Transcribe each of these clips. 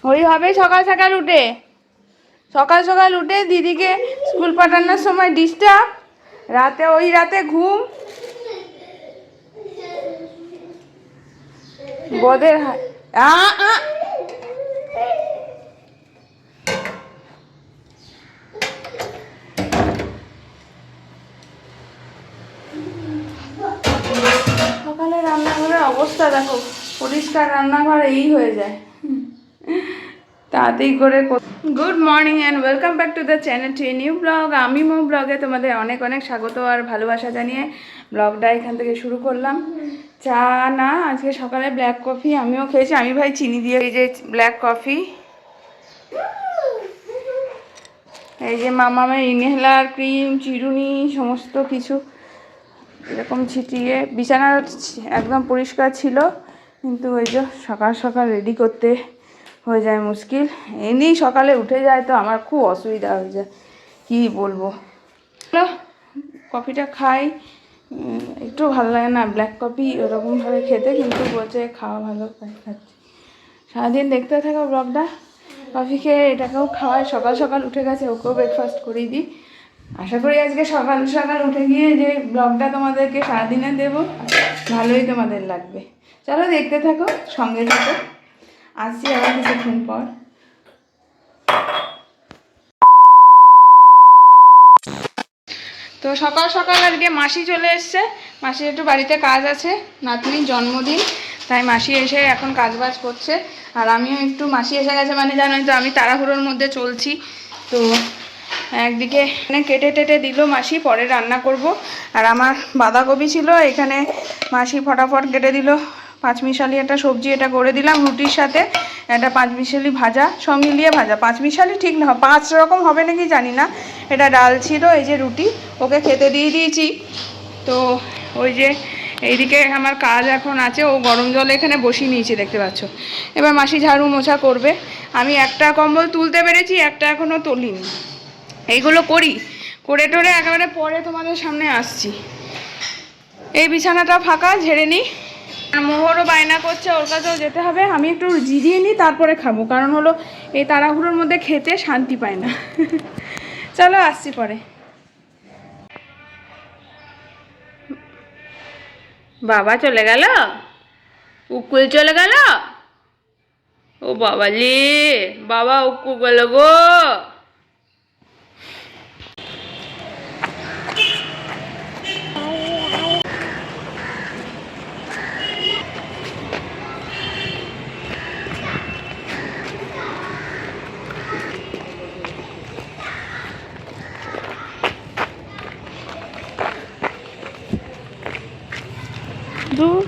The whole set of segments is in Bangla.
ওই হবে সকাল সকাল উঠে, সকাল সকাল উঠে দিদিকে স্কুল পাঠানোর সময় ডিস্টার্ব, রাতে ঘুম, বোধের সকালে রান্নাঘরের অবস্থা দেখো, পরিষ্কার রান্নাঘর এই হয়ে যায় তাড়াতাড়ি করে। Good morning and welcome back to the channel to a new blog. আমি মো ব্লগে তোমাদের অনেক অনেক স্বাগত আর ভালোবাসা জানিয়ে ব্লগটা এখান থেকে শুরু করলাম। চা না, আজকে সকালে ব্ল্যাক কফি আমিও খেয়েছি, আমি ভাই চিনি দিয়ে। এই যে ব্ল্যাক কফি, এই যে মামামের ইনহেলার, ক্রিম, চিরুনি, সমস্ত কিছু এরকম ছিটিয়ে। বিছানা একদম পরিষ্কার ছিল, কিন্তু ওই যে সকাল সকাল রেডি করতে হয়ে যায় মুশকিল। এমনি সকালে উঠে যায় তো আমার খুব অসুবিধা হয়ে যায়, কি বলবো। কফিটা খাই, একটু ভালো লাগে না ব্ল্যাক কফি ওরকমভাবে খেতে, কিন্তু বলছে খাওয়া ভালো, তাই খাচ্ছি। সারাদিন দেখতে থাকো ব্লগটা। কফি খেয়ে এটাকেও খাওয়াই, সকাল সকাল উঠে গেছে, ওকেও ব্রেকফাস্ট করিয়ে দিই। আশা করি আজকে সকাল সকাল উঠে গিয়ে যে ব্লগটা তোমাদেরকে সারাদিনে দেবো ভালোই তোমাদের লাগবে। চলো দেখতে থাকো, সঙ্গে থাকো, আসছি আবার কিছুক্ষণ পর। তো সকাল সকাল আজকে মাসি চলে এসছে, মাসির একটু বাড়িতে কাজ আছে, নাতনির জন্মদিন, তাই মাসি এসে এখন কাজবাজ করছে। আর আমিও একটু, মাসি এসে গেছে মানে জানোই তো আমি তাড়াহুড়োর মধ্যে চলছি। তো একদিকে কেটে টেটে দিল মাসি, পরে রান্না করব। আর আমার বাঁধাকপি ছিল, এখানে মাসি ফটাফট কেটে দিল পাঁচমিশালি একটা সবজি, এটা করে দিলাম রুটির সাথে। একটা পাঁচমিশালি ভাজা, সব মিলিয়ে ভাজা, পাঁচমিশালি ঠিক না, 5 রকম হবে নাকি জানি না। এটা ডাল ছিল, এই যে রুটি, ওকে খেতে দিয়ে দিয়েছি। তো ওই যে এইদিকে আমার কাজ এখন আছে, ও গরম জল এখানে বসিয়ে নিয়েছি দেখতে পাচ্ছ। এবার মাসি ঝাড়ু মোছা করবে। আমি একটা কম্বল তুলতে পেরেছি, একটা এখনও তুলিনি। এইগুলো করি, করে টোরে একেবারে পরে তোমাদের সামনে আসছি। এই বিছানাটা ফাঁকা, ঝেড়ে নিই। আর মোহরও বায়না করছে, ওর কাছেও যেতে হবে। আমি একটু জিরিয়ে নিই, তারপরে খাবো, কারণ হলো এই তাড়াহুড়োর মধ্যে খেতে শান্তি পায় না চলো আসছি পরে। বাবা চলে গেল, উকুল চলে গেল, ও বাবা লে, বাবা উকু গেল গো।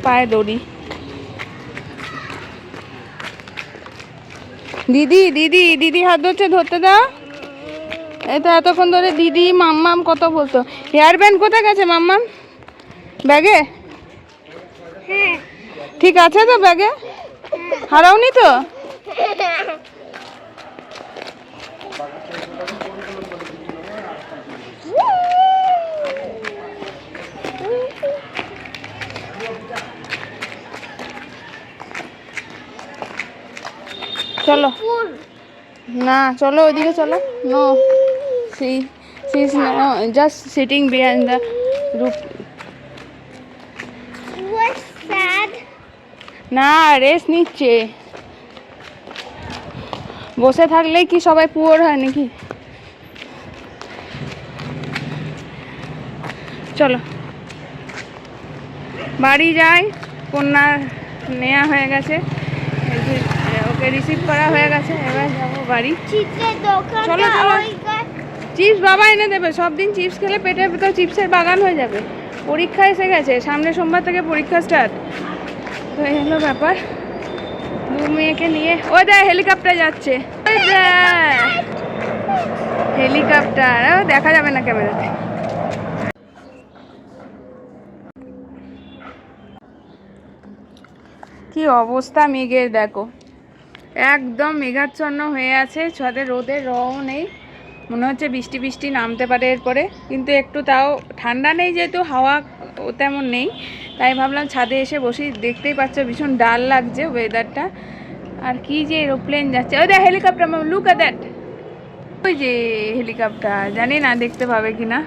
পায়ে দড়ি। দিদি দিদি দিদি হাত ধরছে, ধরতে দাও। এই তো এতক্ষণ ধরে দিদি মাম্মাম কত বলতো। হেয়ার ব্যান্ড কোথায় গেছে মাম্মাম? ব্যাগে? ঠিক আছে তো ব্যাগে? হারাওনি তো? চলো না, চলো ওইদিকে চলো। No, she is just sitting behind the roof. না, রেস্ট নিচ্ছে। বসে থাকলেই কি সবাই পুয়ার হয় নাকি? চলো বাড়ি যাই। কন্যা নেওয়া হয়ে গেছে, ওকে রিসিভ করা হয়ে গেছে, এবার যাবো বাড়ি। চলো চলো, চিপস বাবা এনে দেবে। সব দিন চিপস খেলে পেটের ভিতর চিপসের বাগান হয়ে যাবে। পরীক্ষা এসে গেছে, সামনে সোমবার থেকে পরীক্ষা স্টার্ট। তো এই হলো ব্যাপার। দু মেয়েকে নিয়ে ওই দেখ হেলিকপ্টার যাচ্ছে, ওই দেখ হেলিকপ্টার, দেখা যাবে না ক্যামেরাতে। কি অবস্থা মেঘের দেখো, একদম মেঘাচ্ছন্ন হয়ে আছে, ছাদে রোদের রও নেই। মনে হচ্ছে বৃষ্টি বৃষ্টি নামতে পারে এরপরে, কিন্তু একটু তাও ঠান্ডা নেই, যেহেতু হাওয়া তেমন নেই, তাই ভাবলাম ছাদে এসে বসি। দেখতেই পাচ্ছ ভীষণ ডাল লাগছে ওয়েদারটা। আর কি যে এরোপ্লেন যাচ্ছে, ওই দেখ হেলিকপ্টার, লুক এট দ্যাট, ওই যে হেলিকপ্টার, জানি না দেখতে পাবে কিনা।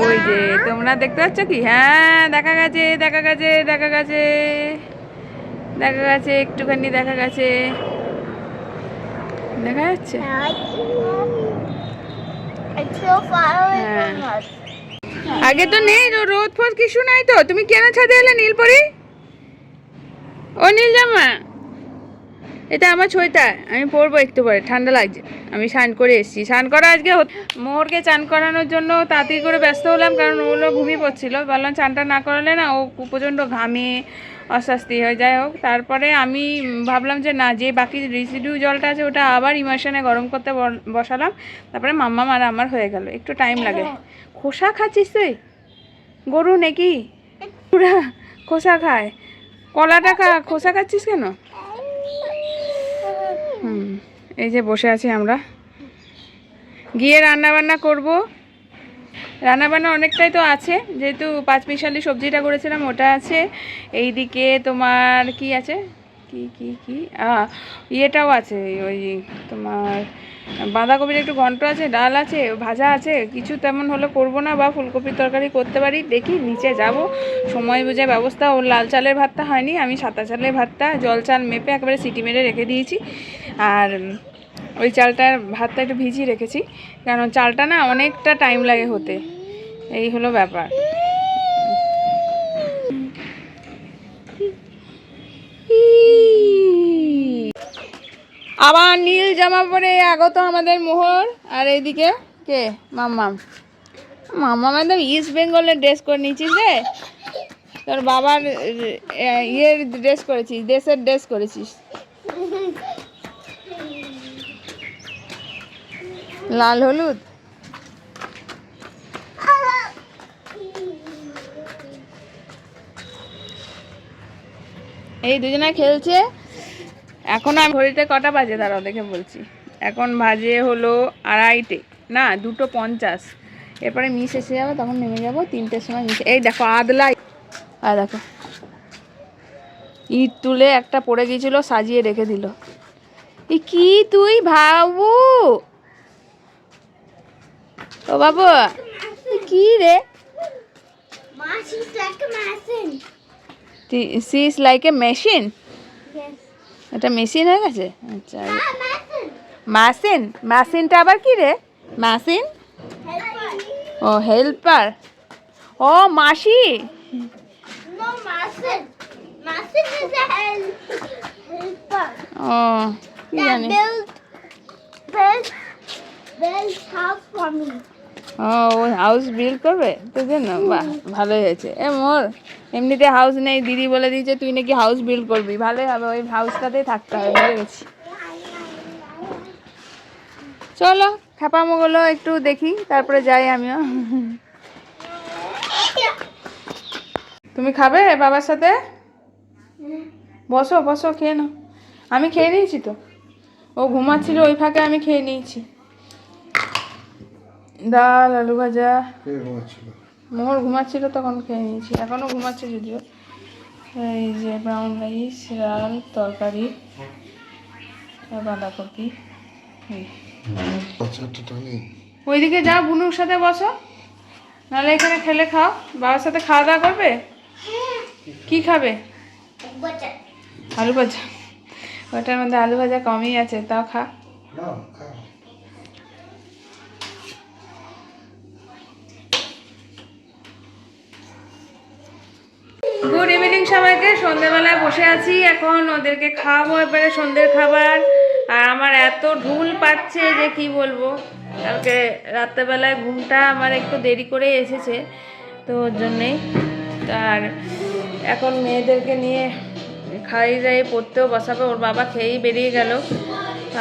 ওই যে তোমরা দেখতে পাচ্ছ কি? হ্যাঁ দেখা গেছে, দেখা গেছে, দেখা গেছে, দেখা গেছে, একটুখানি দেখা গেছে, দেখা যাচ্ছে। হ্যাঁ আগে তো নেই, রোদ ফোদ কিছু নাই তো। তুমি কেন ছাদে এলে নীলপরি? ও নীল জামা, এটা আমার সোয়েটার, আমি পরবো একটু পরে, ঠান্ডা লাগছে। আমি স্নান করে এসেছি, স্নান করা আজকে মোহরকে চান করানোর জন্য তাড়াতাড়ি করে ব্যস্ত হলাম, কারণ ওগুলো ঘুমিয়ে পড়ছিল। বললাম চানটা না করালে না ও প্রচণ্ড ঘামে, অস্বস্তি হয়ে যায়। হোক, তারপরে আমি ভাবলাম যে না, যে বাকি রেসিডিউ জলটা আছে ওটা আবার ইমার্শনে গরম করতে বসালাম। তারপরে মাম্মা আর আমার হয়ে গেল, একটু টাইম লাগে। খোসা খাচ্ছিস তুই? গরু নাকি পুরা খোসা খায়? কলাটা খোসা খাচ্ছিস কেন? এই যে বসে আছি আমরা, গিয়ে রান্নাবান্না করব। রান্নাবান্না অনেকটাই তো আছে, যেহেতু পাঁচমিশালি সবজিটা করেছিলাম ওটা আছে। এইদিকে তোমার কি আছে, কি কি কি ইয়েটাও আছে, ওই তোমার বাঁধাকপির একটু ঘন্ট আছে, ডাল আছে, ভাজা আছে। কিছু তেমন হলে করবো না, বা ফুলকপির তরকারি করতে পারি, দেখি নিচে যাব সময় বুঝে ব্যবস্থা। ওর লাল চালের ভাতটা হয়নি, আমি সাদা চালের ভাতটা জল চাল মেপে একেবারে সিটি মেরে রেখে দিয়েছি। আর ওই চালটার ভাতটা একটু ভিজিয়ে রেখেছি, কারণ চালটা না অনেকটা টাইম লাগে হতে। এই হলো ব্যাপার। আবার নীল জামা পরে আগত আমাদের মোহর, আর এইদিকে কে? মাম্মাম। মাম্মাম একদম ইস্ট বেঙ্গলের ড্রেস করে নিয়েছিস রে, তোর বাবার ইয়ের ড্রেস করেছিস, দেশের ড্রেস করেছিস, লাল হলুদ। এই দুজনে খেলছে এখন। আমি ঘড়িতে কটা বাজে দাঁড়াও দেখে বলছি, এখন বাজে হলো 2:30, না 2:50। এরপরে মিস এসে যাবে, তখন নেমে যাবো 3টের সময় মিস। এই দেখো আদলাই, আর দেখো ইট তুলে একটা পড়ে গিয়েছিল, সাজিয়ে রেখে দিল। এই কি তুই ভাবু? ও বাবু কি রে? She is like a machine. এটা মেশিন হয়ে গেছে। আচ্ছা, মেশিন, মেশিনটা আবার কি রে? মেশিন, ও হেল্পার, ও মাসি। ও কি জানি, ও হাউস বিল্ড করবে তোর জন্য। বাহ, ভালোই হয়েছে। মোর এমনিতে হাউস নেই, দিদি বলে দিয়েছে তুই নাকি হাউস বিল্ড করবি, ভালোই হবে, ওই হাউসটাতেই থাকতে হবে, বুঝে গেছি। চলো খ্যাপামোগুলো একটু দেখি, তারপরে যাই আমিও। তুমি খাবে বাবার সাথে? বসো বসো, খেয়ে নাও। আমি খেয়ে নিয়েছি তো, ও ঘুমাচ্ছিল ওই ফাঁকে আমি খেয়ে নিয়েছি। ডাল, আলু ভাজা। মোহর ঘুমাচ্ছিল তখন খেয়ে নিয়েছি, এখনো ঘুমাচ্ছে যদিও। এই যে ব্রাউন রাইস, ডাল, তরকারি, বাঁধাকপি। ওইদিকে যাও, বুনুর সাথে বসো, নাহলে এখানে খেলে খাও। বাবার সাথে খাওয়া দাওয়া করবে? কি খাবে? আলু ভাজা। ওটার মধ্যে আলু ভাজা কমই আছে, তাও খা। গুড ইভিনিং সবাইকে। সন্ধ্যেবেলায় বসে আছি, এখন ওদেরকে খাওয়াবো এবারে সন্ধ্যের খাবার। আর আমার এত ঢুল পাচ্ছে যে কি বলবো। কালকে রাত্রেবেলায় ঘুমটা আমার একটু দেরি করে এসেছে, তো ওর জন্যেই। আর এখন মেয়েদেরকে নিয়ে খাইয়ে দাইয়ে পড়তেও বসাবে, ওর বাবা খেয়েই বেরিয়ে গেল।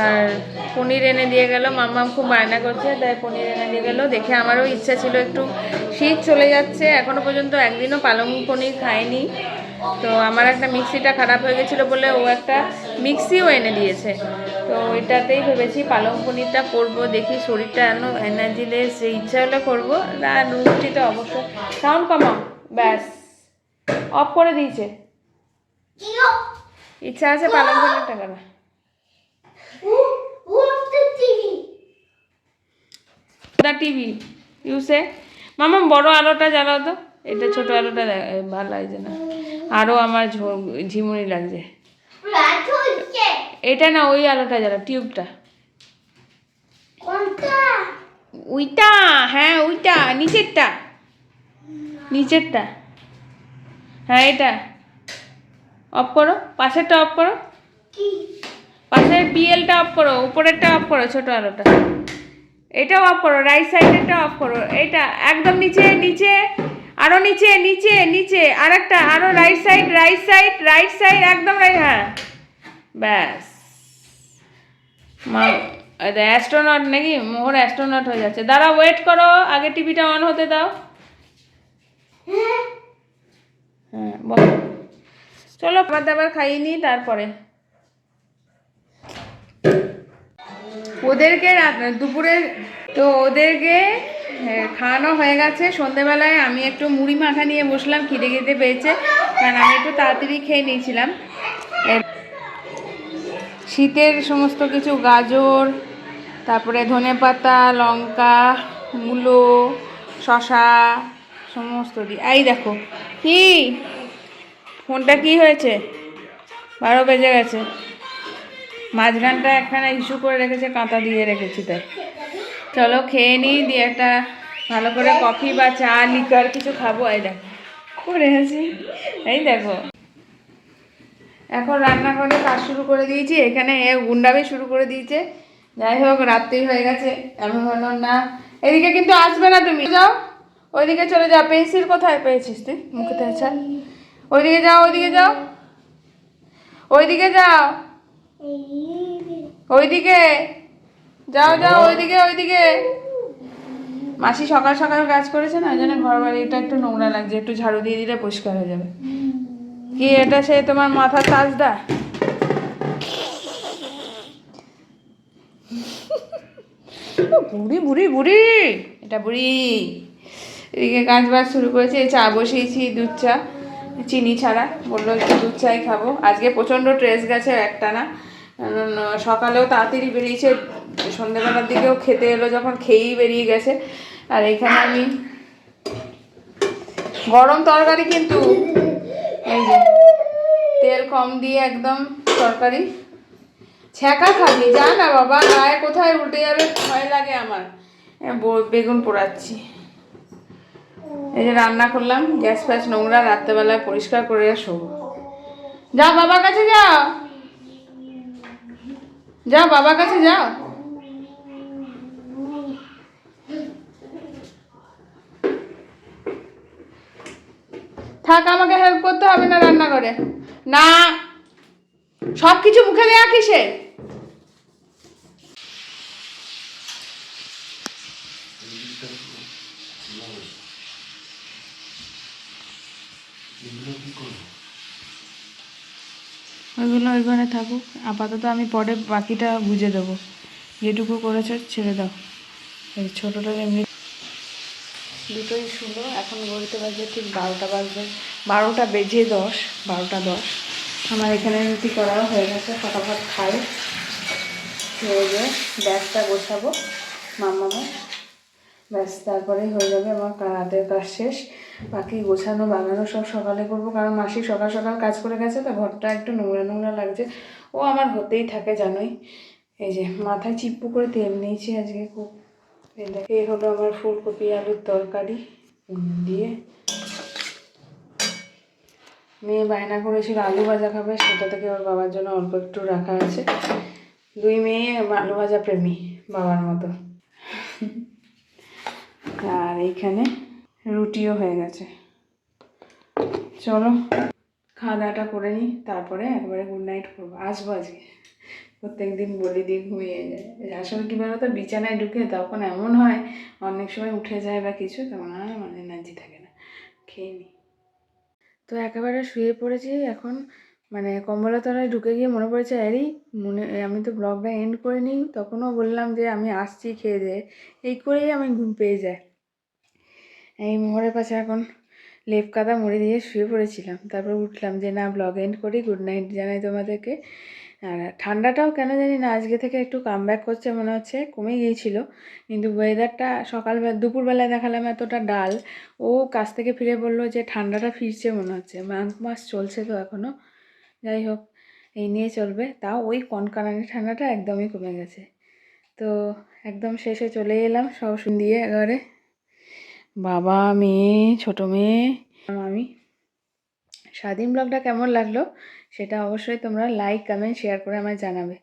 আর পনির এনে দিয়ে গেল, মাম্মাম খুব বায়না করছে, তাই পনির এনে দিয়ে গেল। দেখে আমারও ইচ্ছা ছিল একটু, শীত চলে যাচ্ছে, এখনও পর্যন্ত একদিনও পালং পনির খাইনি। তো আমার একটা মিক্সিটা খারাপ হয়ে গেছিলো বলে ও একটা মিক্সিও এনে দিয়েছে, তো ওইটাতেই ভেবেছি পালং পনিরটা করবো। দেখি শরীরটা এনার্জি লেস, ইচ্ছা হলে করবো। আর রুটি তো অবশ্যই। সাউন্ড কমাও, ব্যাস অফ করে দিয়েছে। ইচ্ছা আছে পালং শাকের টাকা না। টিভি ইউসে মামা বড় আলোটা জ্বালাও তো, এটা ছোট আলোটা ভালো লাগছে না, আরো আমার ঝিমুনি লাগছে। এটা না, ওই আলোটা জ্বালাও, টিউবটা। ওইটা, হ্যাঁ ওইটা, নিচেরটা, নিচেরটা, হ্যাঁ এটা অফ করো, পাশেরটা অফ করো, পাশের বিএলটা অফ করো, উপরেরটা অফ করো, ছোট আলোটা এটাও অফ করো, রাইট সাইডেরটা অফ করো, এটা একদম নিচে নিচে, আরো নিচে নিচে নিচে, আরেকটা আরো right side right side right side, একদম রাইট, হ্যাঁ ব্যাস। মা অ্যাস্ট্রোনট নাকি, মোহর অ্যাস্ট্রোনট হয়ে যাচ্ছে। দাঁড়া, ওয়েট করো, আগে টিভিটা অন হতে দাও। হ্যাঁ বলো, চলো খাবার দাবার খাইয়ে নিই তারপরে। ওদেরকে দুপুরে তো ওদেরকে খাওয়ানো হয়ে গেছে। সন্ধেবেলায় আমি একটু মুড়ি মাখা নিয়ে বসলাম, খিদে খিদে পেয়েছে, কারণ আমি একটু তাড়াতাড়ি খেয়ে নিয়েছিলাম। শীতের সমস্ত কিছু, গাজর, তারপরে ধনেপাতা, লঙ্কা, মূলো, শশা সমস্ত দিই। এই দেখো কি ফোনটা কি হয়েছে, 12 বেজে গেছে, মাঝখানটা একখানা ইস্যু করে রেখেছে, কাঁটা দিয়ে রেখেছি তাই। চলো খেয়ে নিই, দিয়ে একটা ভালো করে কফি বা চা লিকার কিছু খাবো। এই দেখো করে আছি, এই দেখো এখন রান্নাঘরে কাজ শুরু করে দিয়েছি, এখানে গুন্ডামি শুরু করে দিয়েছে। যাই হোক, রাত্রি হয়ে গেছে, আমি বললাম না এদিকে কিন্তু আসবে না, তুমি যাও ওইদিকে চলে যাও। পেন্সিল কোথায় পেয়েছিস তুই, মুখে আচ্ছা, ওইদিকে যাও, ওইদিকে যাও, ওইদিকে যাও, ওইদিকে যাও, যাও ওইদিকে, ওইদিকে। মাসি সকাল সকাল কাজ করেছে না, ওই জন্য ঘর বাড়িটা একটু নোংরা লাগছে, একটু ঝাড়ু দিয়ে দিলে পরিষ্কার হয়ে যাবে। কি এটা সে তোমার মাথার তাজটা? বুড়ি বুড়ি বুড়ি, এটা বুড়ি। এদিকে কাজ বাজ শুরু করেছে, চা বসিয়েছি, দুধ চা, চিনি ছাড়া, বললো একটু দুধ চাই খাবো। আজকে প্রচণ্ড ট্রেস গেছে একটা না, সকালেও তাড়াতাড়ি বেরিয়েছে, সন্ধ্যেবেলার দিকেও খেতে এলো, যখন খেয়েই বেরিয়ে গেছে। আর এখানে আমি গরম তরকারি, কিন্তু এই যে তেল কম দিয়ে একদম তরকারি। ছ্যাঁকা খাবি, যা না বাবা, গায়ে কোথায় উল্টে যাবে ভয় লাগে আমার। বেগুন পোড়াচ্ছি, এই যে রান্না করলাম, গ্যাস ফ্যাস নোংরা, রাত্রেবেলায় পরিষ্কার করে শোবো। যাও বাবার কাছে যাও, যাও বাবার কাছে যাও। থাক, আমাকে হেল্প করতে হবে না রান্নাঘরে, না সব কিছু মুখে দেয়া কিসে। ওইগুলো ওই ঘরে থাকুক, আপাতত আমি পরে বাকিটা বুঝে দেবো, যেটুকু করেছে ছেড়ে দাও। এই ছোটোটা এমনি দুটোই শুলো, এখন ঘড়িতে বাজে ঠিক 12টা বাজবে, 12টা বেজে 10, 12টা 10। আমার এখানে রুটি করাও হয়ে গেছে, ফটাফট খাই, হয়ে যায় ব্যাগটা গোছাবো মামামে, ব্যাস তারপরেই হয়ে যাবে আমার রাতের কাজ শেষ। বাকি গোছানো বাগানো সব সকালে করবো, কারণ মাসি সকাল সকাল কাজ করে গেছে তো ঘরটা একটু নোংরা নোংরা লাগছে, ও আমার হতেই থাকে জানোই। এই যে মাথায় চিপ্পু করে তেল নিয়েছি আজকে খুব। এই হলো আমার ফুলকপি আলুর তরকারি দিয়ে, মেয়ে বায়না করেছিল আলু ভাজা খাবে, সেটা থেকে ওর বাবার জন্য অল্প একটু রাখা আছে। দুই মেয়ে আলু ভাজা প্রেমী বাবার মতো। আর এইখানে রুটিও হয়ে গেছে। চলো খাওয়া দাওয়াটা করে নিই, তারপরে একবারে গুড নাইট করবো। আসবো আজকে, প্রত্যেক দিন বলে দিয়ে ঘুমিয়ে যায়। আসলে কী বলো তো, বিছানায় ঢুকে তখন এমন হয় অনেক সময় উঠে যায় বা কিছু, তেমন আর মানে এনার্জি থাকে না। খেয়ে নিই। তো একেবারে শুয়ে পড়েছি এখন, মানে কম্বলের তলায় ঢুকে গিয়ে মনে পড়েছে, আরে আমি তো ব্লগটা এন্ড করে নিই, তখনও বললাম যে আমি আসছি খেয়ে দিয়ে, এই করেই আমি ঘুম পেয়ে যাই। এই মোহরের পাশে এখন লেপ কাঁথা মুড়ি দিয়ে শুয়ে পড়েছিলাম, তারপর উঠলাম যে না ব্লগ এন্ড করি, গুড নাইট জানাই তোমাদেরকে। আর ঠান্ডাটাও কেন জানি না আজকে থেকে একটু কামব্যাক করছে মনে হচ্ছে, কমে গিয়েছিল কিন্তু ওয়েদারটা সকালবেলা দুপুরবেলায় দেখালাম এতটা ডাল, ও কাছ থেকে ফিরে বললো যে ঠান্ডাটা ফিরছে মনে হচ্ছে, মাস চলছে তো এখনও। যাই হোক, এই নিয়ে চলবে, তাও ওই কনকানানি ঠান্ডাটা একদমই কমে গেছে। তো একদম শেষে চলে এলাম সব দিয়ে একেবারে, বাবা মেয়ে ছোটো মেয়ে আমি। স্বাধীন ব্লগটা কেমন লাগলো সেটা অবশ্যই তোমরা লাইক কমেন্ট শেয়ার করে আমায় জানাবে।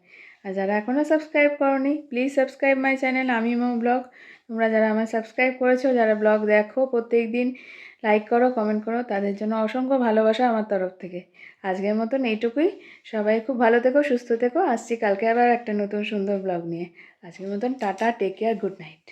আর যারা এখনও সাবস্ক্রাইব করোনি প্লিজ সাবস্ক্রাইব মাই চ্যানেল আমি মৌ ব্লগ। তোমরা যারা আমায় সাবস্ক্রাইব করেছো, যারা ব্লগ দেখো প্রত্যেক দিন, লাইক করো কমেন্ট করো, তাদের জন্য অসংখ্য ভালোবাসা আমার তরফ থেকে। আজকের মতন এইটুকুই। সবাই খুব ভালো থেকো, সুস্থ থেকো। আসছি কালকে আবার একটা নতুন সুন্দর ব্লগ নিয়ে। আজকের মতন ta ta, take care, good night.